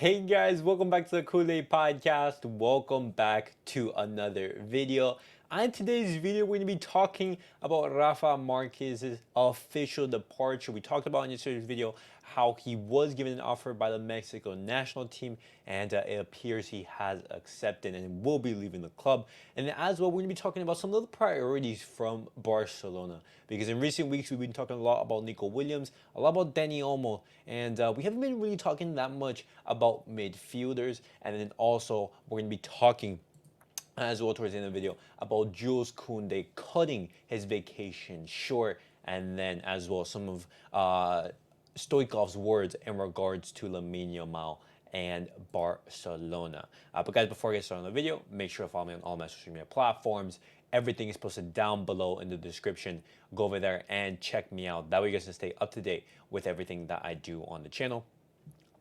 Hey guys, welcome back to the CulePodcast. Welcome back to another video. On today's video, we're going to be talking about Rafa Marquez's official departure. We talked about in yesterday's video how he was given an offer by the Mexico national team, and it appears he has accepted and will be leaving the club. And as well, we're going to be talking about some of the priorities from Barcelona, because in recent weeks we've been talking a lot about Nico Williams, a lot about Dani Olmo, and we haven't been really talking that much about midfielders. And then also we're going to be talking as well towards the end of the video about Jules Kounde cutting his vacation short, and then as well some of Stoichkov's words in regards to Lamine Yamal and Barcelona. But guys, before I get started on the video, make sure to follow me on all my social media platforms. Everything is posted down below in the description. Go over there and check me out. That way you guys can stay up to date with everything that I do on the channel.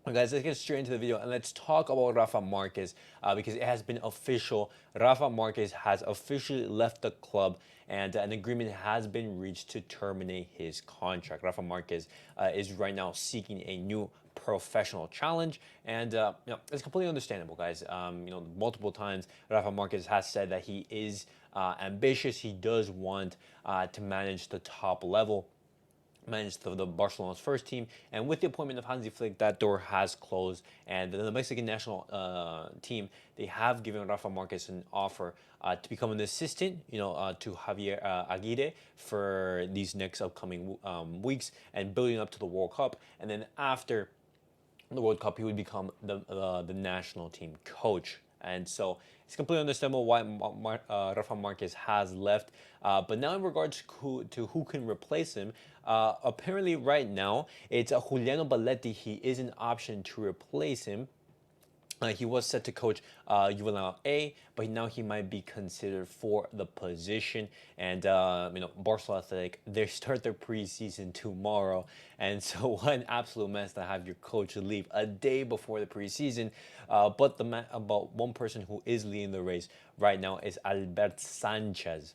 Well, guys, let's get straight into the video and let's talk about Rafa Marquez because it has been official. Rafa Marquez has officially left the club, and an agreement has been reached to terminate his contract. Rafa Marquez is right now seeking a new professional challenge, and it's completely understandable, guys. Multiple times Rafa Marquez has said that he is ambitious. He does want to manage the top level, managed the Barcelona's first team, and with the appointment of Hansi Flick, that door has closed. And the Mexican national team, they have given Rafa Marquez an offer to become an assistant, to Javier Aguirre for these next upcoming weeks and building up to the World Cup. And then after the World Cup, he would become the national team coach. And so it's completely understandable why Rafa Marquez has left. But now in regards to who can replace him, apparently right now it's Juliano Balletti. He is an option to replace him. He was set to coach Juvenil A, but now he might be considered for the position. And Barcelona Athletic, they start their preseason tomorrow, and so what an absolute mess to have your coach leave a day before the preseason. But about one person who is leading the race right now is Albert Sanchez.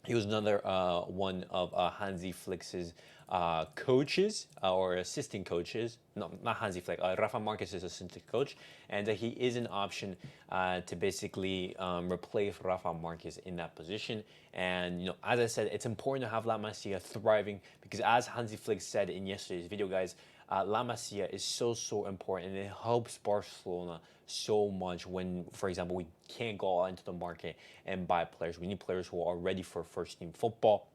He was another one of Hansi Flick's coaches or assistant coaches. No, not Hansi Flick. Rafa Marquez's assistant coach, and he is an option to basically replace Rafa Marquez in that position. And as I said, it's important to have La Masia thriving because, as Hansi Flick said in yesterday's video, guys, La Masia is so important, and it helps Barcelona so much when, for example, we can't go out into the market and buy players. We need players who are ready for first team football.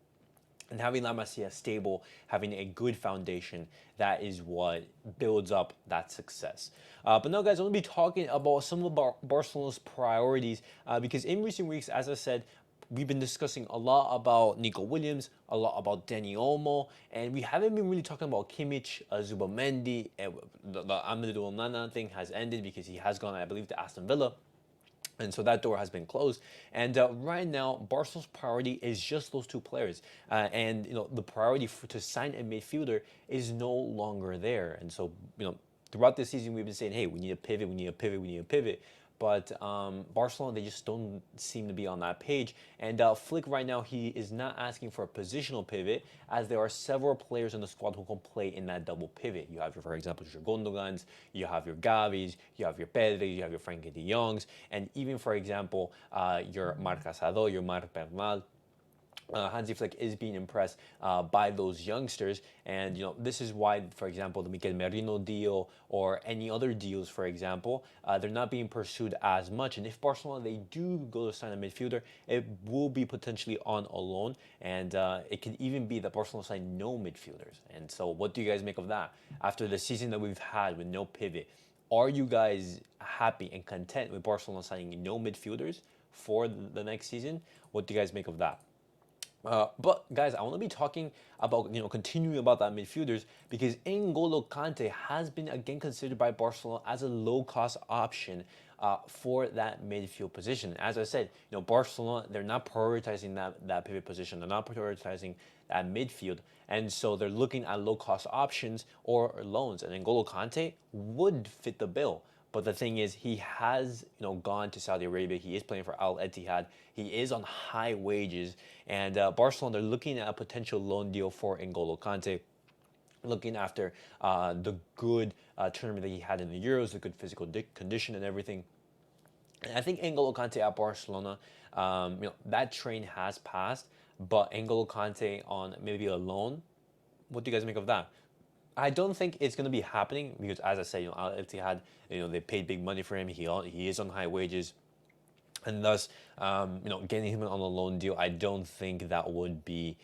And having La Masia stable, having a good foundation, that is what builds up that success. But now, guys, I'm going to be talking about some of Barcelona's priorities because in recent weeks, as I said, we've been discussing a lot about Nico Williams, a lot about Dani Olmo, and we haven't been really talking about Kimmich, Zubamendi. The Amadou Onana thing has ended because he has gone, I believe, to Aston Villa. And so that door has been closed. And right now, Barcelona's priority is just those two players. And the priority to sign a midfielder is no longer there. And so, throughout this season, we've been saying, hey, we need a pivot, we need a pivot, we need a pivot. But Barcelona, they just don't seem to be on that page. And Flick right now, he is not asking for a positional pivot, as there are several players in the squad who can play in that double pivot. You have, for example, your Gondogans, you have your Gavis, you have your Pedri, you have your Frankie de Jongs, and even, for example, your Marc Casado, your Marc Bernal. Hansi Flick is being impressed by those youngsters, and this is why, for example, the Mikel Merino deal or any other deals, for example, they're not being pursued as much. And if Barcelona, they do go to sign a midfielder, it will be potentially on a loan, and it could even be that Barcelona sign no midfielders. And so, what do you guys make of that after the season that we've had with no pivot? Are you guys happy and content with Barcelona signing no midfielders for the next season? What do you guys make of that? But guys, I want to be talking about, continuing about that midfielders, because N'Golo Kante has been again considered by Barcelona as a low-cost option for that midfield position. As I said, Barcelona, they're not prioritizing that pivot position. They're not prioritizing that midfield. And so they're looking at low-cost options or loans. And N'Golo Kante would fit the bill. But the thing is, he has, gone to Saudi Arabia. He is playing for Al Ittihad. He is on high wages, and Barcelona, they're looking at a potential loan deal for N'Golo Kante. looking after the good tournament that he had in the Euros, the good physical condition and everything. And I think N'Golo Kante at Barcelona, that train has passed, but N'Golo Kante on maybe a loan, what do you guys make of that? I don't think it's going to be happening because, as I said, Al Ittihad, they paid big money for him. He is on high wages, and thus, getting him on a loan deal, I don't think that would be,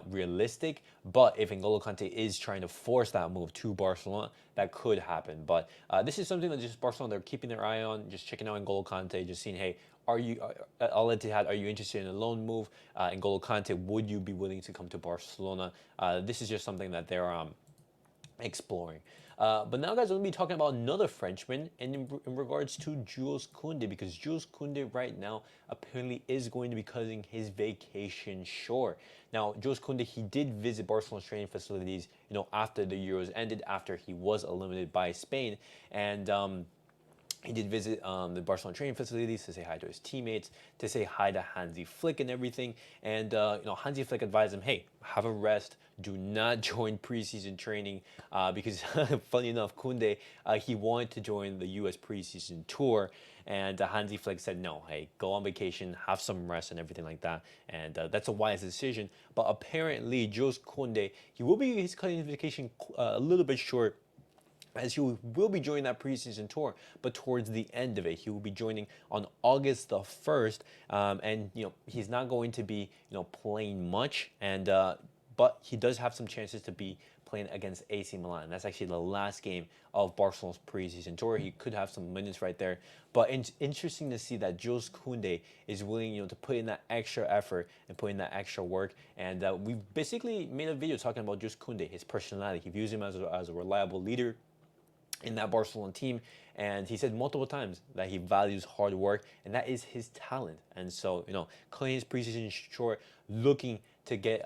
realistic. But if N'Golo Kante is trying to force that move to Barcelona, that could happen. But this is something that just Barcelona, they're keeping their eye on, just checking out N'Golo Kante, just seeing, hey, are you Al Ittihad? Are you interested in a loan move? N'Golo Kante, would you be willing to come to Barcelona? This is just something that they're exploring. But now, guys, we're going to be talking about another Frenchman, and in regards to Jules Kounde, because Jules Kounde right now apparently is going to be cutting his vacation short. Now, Jules Kounde, he did visit Barcelona's training facilities, after the Euros ended, after he was eliminated by Spain, and he did visit the Barcelona training facilities to say hi to his teammates, to say hi to Hansi Flick and everything. And Hansi Flick advised him, hey, have a rest. Do not join preseason training because, funny enough, Kounde, he wanted to join the U.S. preseason tour. And Hansi Flick said, no, hey, go on vacation, have some rest and everything like that. And that's a wise decision. But apparently, Jules Kounde, he's cutting his vacation a little bit short, as he will be joining that preseason tour, but towards the end of it, he will be joining on August the 1st, and he's not going to be playing much, and but he does have some chances to be playing against AC Milan. That's actually the last game of Barcelona's preseason tour. He could have some minutes right there, but it's interesting to see that Jules Kounde is willing to put in that extra effort and put in that extra work, and we basically made a video talking about Jules Kounde, his personality. He views him as a reliable leader in that Barcelona team, and he said multiple times that he values hard work, and that is his talent. And so, cutting his preseason short, looking to get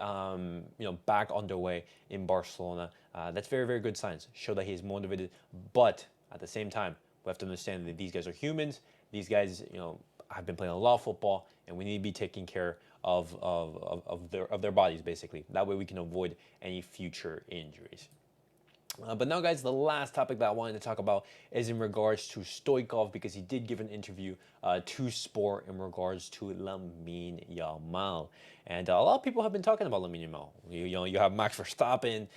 back underway in Barcelona, that's very, very good signs. Show that he is motivated, but at the same time, we have to understand that these guys are humans. These guys, have been playing a lot of football, and we need to be taking care of their bodies, basically. That way, we can avoid any future injuries. But now, guys, the last topic that I wanted to talk about is in regards to Stoichkov, because he did give an interview to Sport in regards to Lamine Yamal. And a lot of people have been talking about Lamine Yamal. You have Max Verstappen,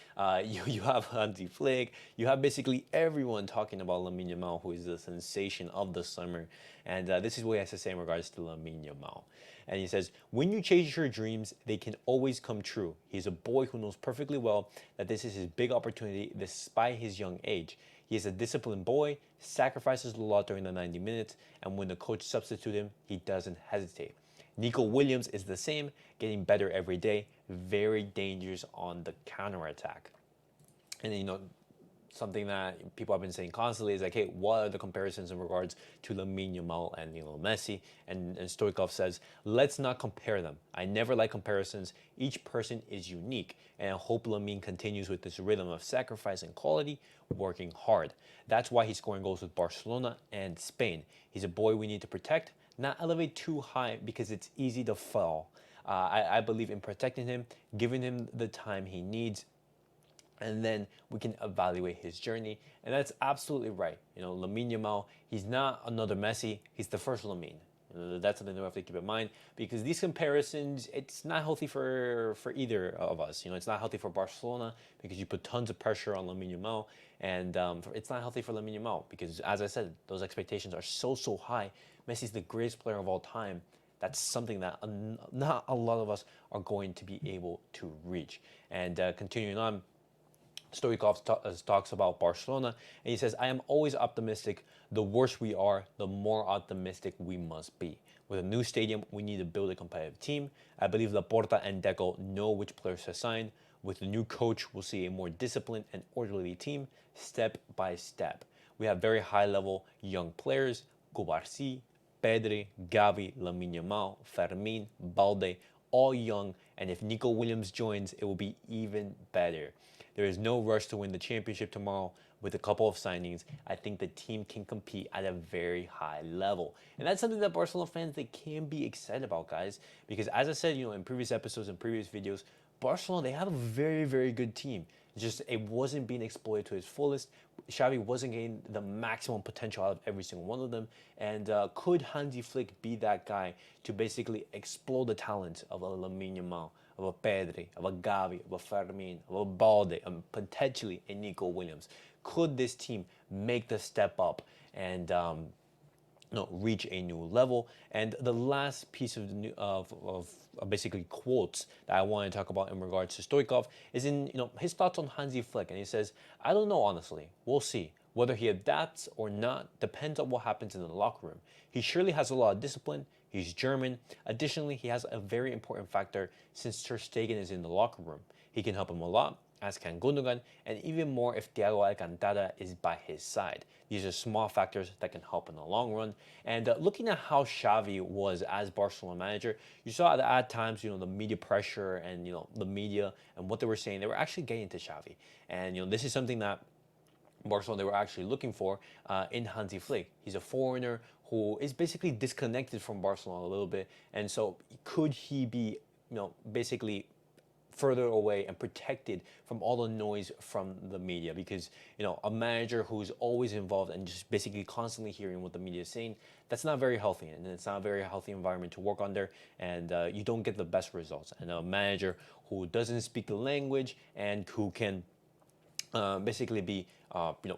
you have Hansi Flick, you have basically everyone talking about Lamine Yamal, who is the sensation of the summer. And this is what he has to say in regards to Lamine Yamal. And he says, when you chase your dreams, they can always come true. He's a boy who knows perfectly well that this is his big opportunity despite his young age. He is a disciplined boy, sacrifices a lot during the 90 minutes, and when the coach substitutes him, he doesn't hesitate. Nico Williams is the same, getting better every day, very dangerous on the counterattack. And something that people have been saying constantly is like, hey, what are the comparisons in regards to Lamine Yamal and Lionel Messi? And Stoichkov says, let's not compare them. I never like comparisons. Each person is unique, and I hope Lamine continues with this rhythm of sacrifice and quality, working hard. That's why he's scoring goals with Barcelona and Spain. He's a boy we need to protect, not elevate too high because it's easy to fall. I believe in protecting him, giving him the time he needs, and then we can evaluate his journey. And that's absolutely right. Lamine Yamal, he's not another Messi, he's the first Lamine. That's something that we have to keep in mind, because these comparisons, it's not healthy for either of us. It's not healthy for Barcelona because you put tons of pressure on Lamine Yamal, and it's not healthy for Lamine Yamal because, as I said, those expectations are so high. Messi's the greatest player of all time. That's something that not a lot of us are going to be able to reach. And continuing on, Stoichkov talks about Barcelona, and he says, I am always optimistic. The worse we are, the more optimistic we must be. With a new stadium, we need to build a competitive team. I believe Laporta and Deco know which players to sign. With the new coach, we'll see a more disciplined and orderly team, step by step. We have very high-level young players, Cubarsí, Pedri, Gavi, Lamine Yamal, Fermin, Balde, all young, and if Nico Williams joins, it will be even better. There is no rush to win the championship tomorrow. With a couple of signings, I think the team can compete at a very high level. And that's something that Barcelona fans, they can be excited about, guys. Because as I said, in previous episodes and previous videos, Barcelona, they have a very, very good team. Just it wasn't being exploited to its fullest. Xavi wasn't getting the maximum potential out of every single one of them. And could Hansi Flick be that guy to basically explode the talent of a Lamine Yamal, of a Pedri, of a Gavi, of a Fermin, of a Balde, and potentially a Nico Williams? Could this team make the step up and reach a new level? And the last piece of basically quotes that I want to talk about in regards to Stoichkov is in his thoughts on Hansi Flick, and he says, "I don't know honestly. We'll see. Whether he adapts or not depends on what happens in the locker room. He surely has a lot of discipline. He's German. Additionally, he has a very important factor since Ter Stegen is in the locker room. He can help him a lot, as can Gundogan, and even more if Thiago Alcantara is by his side. These are small factors that can help in the long run." And looking at how Xavi was as Barcelona manager, you saw that at times, the media pressure and the media and what they were saying, they were actually getting to Xavi. And this is something that Barcelona they were actually looking for in Hansi Flick. He's a foreigner who is basically disconnected from Barcelona a little bit, and so could he be, basically further away and protected from all the noise from the media? Because a manager who's always involved and just basically constantly hearing what the media is saying, that's not very healthy, and it's not a very healthy environment to work under, and you don't get the best results. And a manager who doesn't speak the language and who can basically be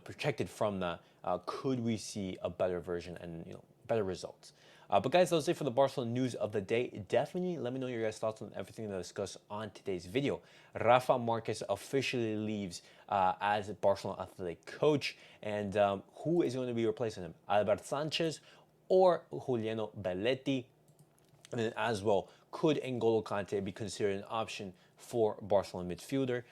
protected from that, could we see a better version and better results? But guys, that was it for the Barcelona news of the day. Definitely let me know your guys' thoughts on everything that I discussed on today's video. Rafa Marquez officially leaves as Barcelona athletic coach, and who is going to be replacing him? Albert Sanchez or Juliano Belletti? And then as well, could N'Golo Kante be considered an option for Barcelona midfielder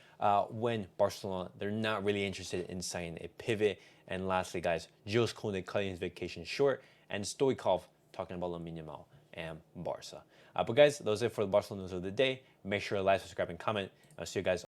when Barcelona, they're not really interested in signing a pivot? And lastly, guys, Jules Kounde cutting his vacation short, and Stoichkov talking about Lamine Yamal and Barca. But guys, that was it for the Barcelona news of the day. Make sure to like, subscribe, and comment. I'll see you guys